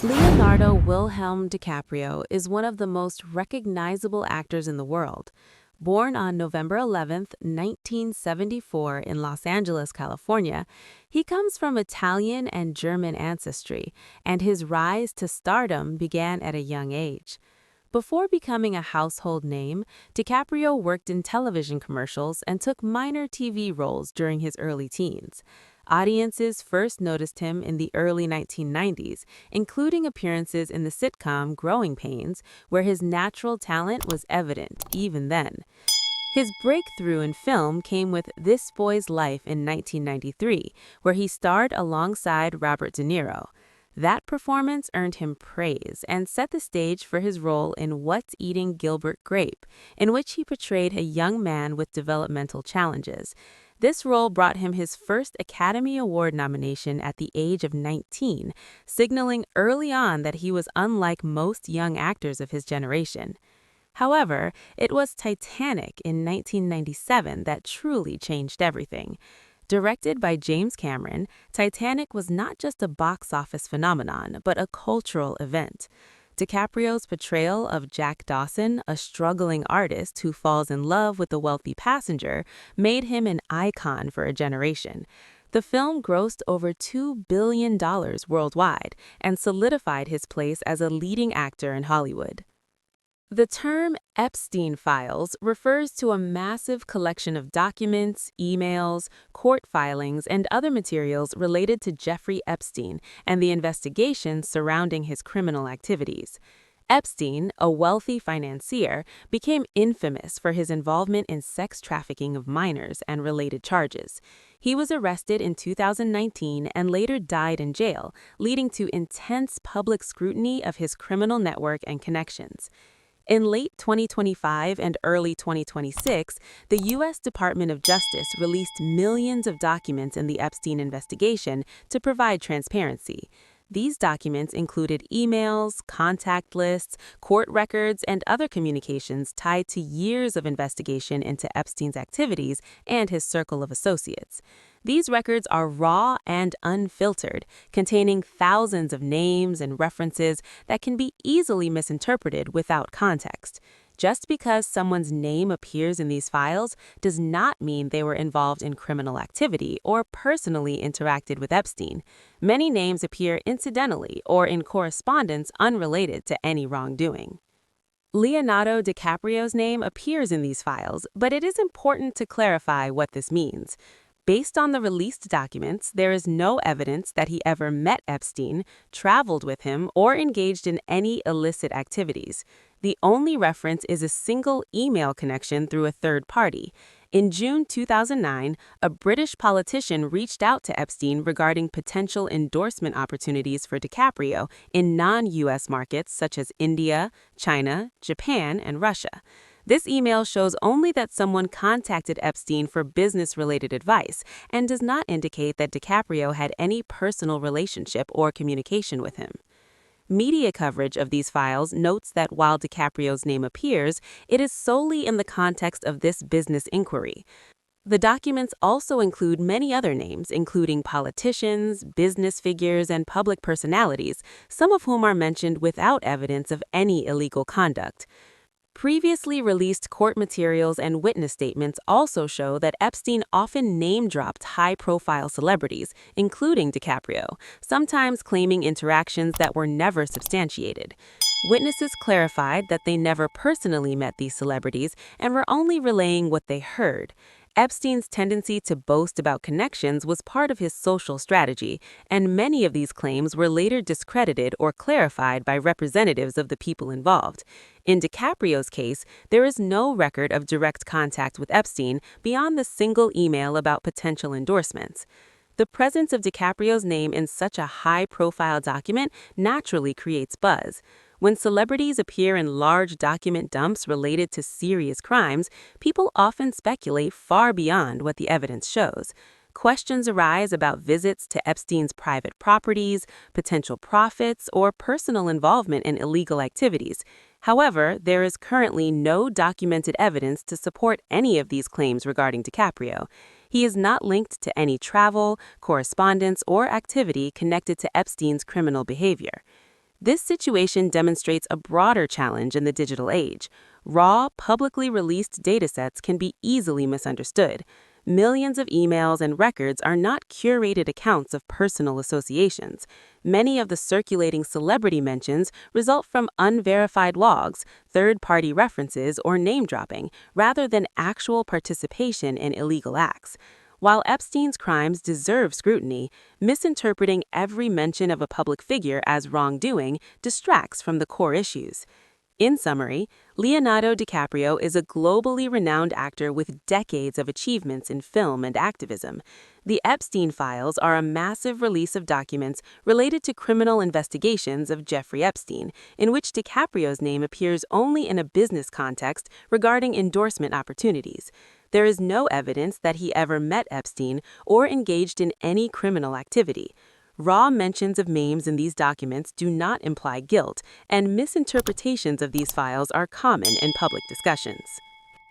Leonardo Wilhelm DiCaprio is one of the most recognizable actors in the world. Born on November 11, 1974 in Los Angeles, California, he comes from Italian and German ancestry, and his rise to stardom began at a young age. Before becoming a household name, DiCaprio worked in television commercials and took minor TV roles during his early teens. Audiences first noticed him in the early 1990s, including appearances in the sitcom Growing Pains, where his natural talent was evident even then. His breakthrough in film came with This Boy's Life in 1993, where he starred alongside Robert De Niro. That performance earned him praise and set the stage for his role in What's Eating Gilbert Grape, in which he portrayed a young man with developmental challenges. This role brought him his first Academy Award nomination at the age of 19, signaling early on that he was unlike most young actors of his generation. However, it was Titanic in 1997 that truly changed everything. Directed by James Cameron, Titanic was not just a box office phenomenon, but a cultural event. DiCaprio's portrayal of Jack Dawson, a struggling artist who falls in love with a wealthy passenger, made him an icon for a generation. The film grossed over $2 billion worldwide and solidified his place as a leading actor in Hollywood. The term Epstein Files refers to a massive collection of documents, emails, court filings, and other materials related to Jeffrey Epstein and the investigation surrounding his criminal activities. Epstein, a wealthy financier, became infamous for his involvement in sex trafficking of minors and related charges. He was arrested in 2019 and later died in jail, leading to intense public scrutiny of his criminal network and connections. In late 2025 and early 2026, the U.S. Department of Justice released millions of documents in the Epstein investigation to provide transparency. These documents included emails, contact lists, court records, and other communications tied to years of investigation into Epstein's activities and his circle of associates. These records are raw and unfiltered, containing thousands of names and references that can be easily misinterpreted without context. Just because someone's name appears in these files does not mean they were involved in criminal activity or personally interacted with Epstein. Many names appear incidentally or in correspondence unrelated to any wrongdoing. Leonardo DiCaprio's name appears in these files, but it is important to clarify what this means. Based on the released documents, there is no evidence that he ever met Epstein, traveled with him, or engaged in any illicit activities. The only reference is a single email connection through a third party. In June 2009, a British politician reached out to Epstein regarding potential endorsement opportunities for DiCaprio in non-U.S. markets such as India, China, Japan, and Russia. This email shows only that someone contacted Epstein for business-related advice and does not indicate that DiCaprio had any personal relationship or communication with him. Media coverage of these files notes that while DiCaprio's name appears, it is solely in the context of this business inquiry. The documents also include many other names, including politicians, business figures, and public personalities, some of whom are mentioned without evidence of any illegal conduct. Previously released court materials and witness statements also show that Epstein often name-dropped high-profile celebrities, including DiCaprio, sometimes claiming interactions that were never substantiated. Witnesses clarified that they never personally met these celebrities and were only relaying what they heard. Epstein's tendency to boast about connections was part of his social strategy, and many of these claims were later discredited or clarified by representatives of the people involved. In DiCaprio's case, there is no record of direct contact with Epstein beyond the single email about potential endorsements. The presence of DiCaprio's name in such a high-profile document naturally creates buzz. When celebrities appear in large document dumps related to serious crimes, people often speculate far beyond what the evidence shows. Questions arise about visits to Epstein's private properties, potential profits, or personal involvement in illegal activities. However, there is currently no documented evidence to support any of these claims regarding DiCaprio. He is not linked to any travel, correspondence, or activity connected to Epstein's criminal behavior. This situation demonstrates a broader challenge in the digital age. Raw, publicly released datasets can be easily misunderstood. Millions of emails and records are not curated accounts of personal associations. Many of the circulating celebrity mentions result from unverified logs, third-party references, or name-dropping, rather than actual participation in illegal acts. While Epstein's crimes deserve scrutiny, misinterpreting every mention of a public figure as wrongdoing distracts from the core issues. In summary, Leonardo DiCaprio is a globally renowned actor with decades of achievements in film and activism. The Epstein Files are a massive release of documents related to criminal investigations of Jeffrey Epstein, in which DiCaprio's name appears only in a business context regarding endorsement opportunities. There is no evidence that he ever met Epstein or engaged in any criminal activity. Raw mentions of names in these documents do not imply guilt, and misinterpretations of these files are common in public discussions.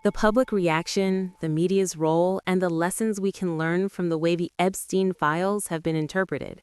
The public reaction, the media's role, and the lessons we can learn from the way the Epstein files have been interpreted.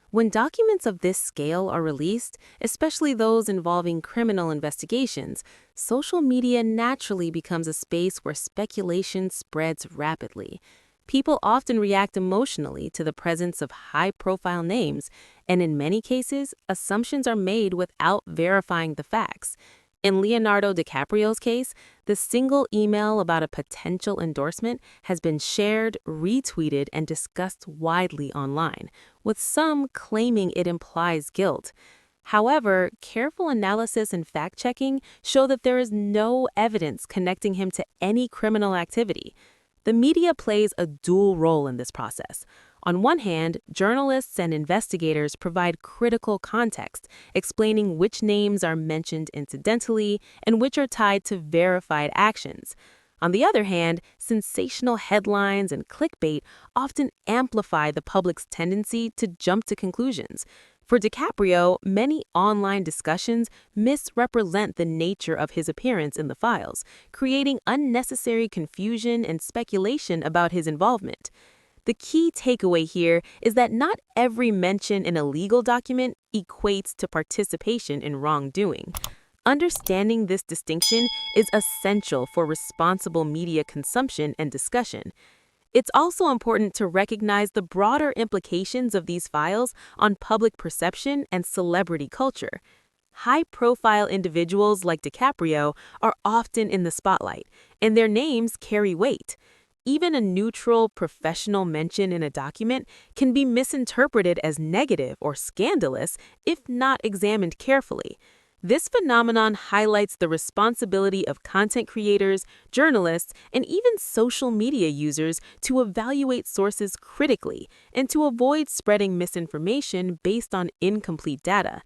When documents of this scale are released, especially those involving criminal investigations, social media naturally becomes a space where speculation spreads rapidly. People often react emotionally to the presence of high-profile names, and in many cases, assumptions are made without verifying the facts. In Leonardo DiCaprio's case, the single email about a potential endorsement has been shared, retweeted, and discussed widely online, with some claiming it implies guilt. However, careful analysis and fact-checking show that there is no evidence connecting him to any criminal activity. The media plays a dual role in this process. On one hand, journalists and investigators provide critical context, explaining which names are mentioned incidentally and which are tied to verified actions. On the other hand, sensational headlines and clickbait often amplify the public's tendency to jump to conclusions. For DiCaprio, many online discussions misrepresent the nature of his appearance in the files, creating unnecessary confusion and speculation about his involvement. The key takeaway here is that not every mention in a legal document equates to participation in wrongdoing. Understanding this distinction is essential for responsible media consumption and discussion. It's also important to recognize the broader implications of these files on public perception and celebrity culture. High-profile individuals like DiCaprio are often in the spotlight, and their names carry weight. Even a neutral, professional mention in a document can be misinterpreted as negative or scandalous if not examined carefully. This phenomenon highlights the responsibility of content creators, journalists, and even social media users to evaluate sources critically and to avoid spreading misinformation based on incomplete data.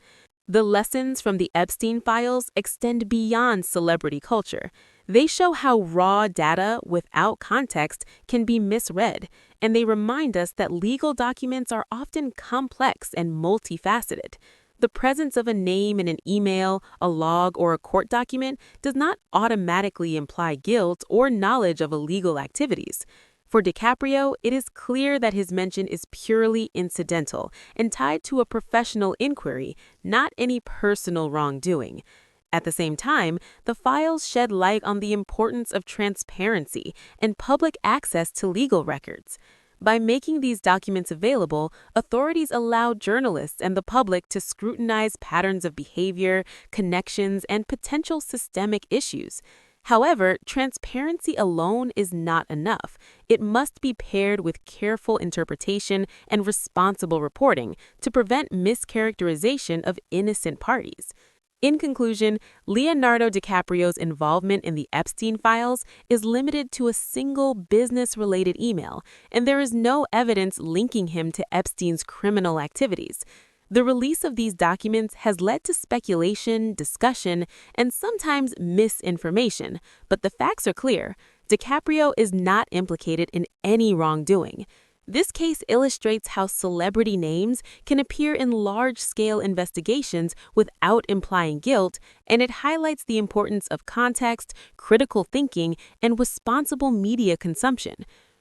The lessons from the Epstein files extend beyond celebrity culture. They show how raw data without context can be misread, and they remind us that legal documents are often complex and multifaceted. The presence of a name in an email, a log, or a court document does not automatically imply guilt or knowledge of illegal activities. For DiCaprio, it is clear that his mention is purely incidental and tied to a professional inquiry, not any personal wrongdoing. At the same time, the files shed light on the importance of transparency and public access to legal records. By making these documents available, authorities allow journalists and the public to scrutinize patterns of behavior, connections, and potential systemic issues. However, transparency alone is not enough. It must be paired with careful interpretation and responsible reporting to prevent mischaracterization of innocent parties. In conclusion, Leonardo DiCaprio's involvement in the Epstein files is limited to a single business-related email, and there is no evidence linking him to Epstein's criminal activities. The release of these documents has led to speculation, discussion, and sometimes misinformation, but the facts are clear. DiCaprio is not implicated in any wrongdoing. This case illustrates how celebrity names can appear in large-scale investigations without implying guilt, and it highlights the importance of context, critical thinking, and responsible media consumption.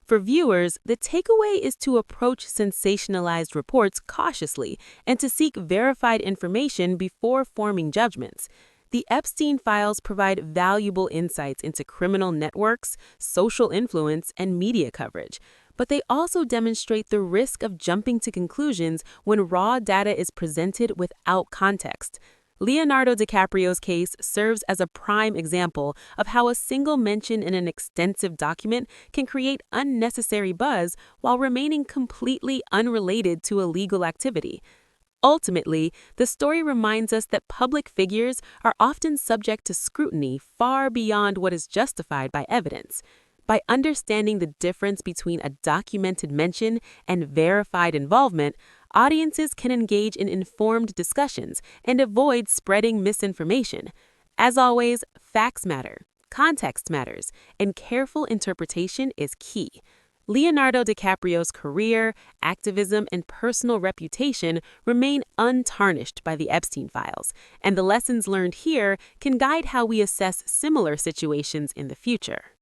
For viewers, the takeaway is to approach sensationalized reports cautiously and to seek verified information before forming judgments. The Epstein Files provide valuable insights into criminal networks, social influence, and media coverage. But they also demonstrate the risk of jumping to conclusions when raw data is presented without context. Leonardo DiCaprio's case serves as a prime example of how a single mention in an extensive document can create unnecessary buzz while remaining completely unrelated to illegal activity. Ultimately, the story reminds us that public figures are often subject to scrutiny far beyond what is justified by evidence. By understanding the difference between a documented mention and verified involvement, audiences can engage in informed discussions and avoid spreading misinformation. As always, facts matter, context matters, and careful interpretation is key. Leonardo DiCaprio's career, activism, and personal reputation remain untarnished by the Epstein Files, and the lessons learned here can guide how we assess similar situations in the future.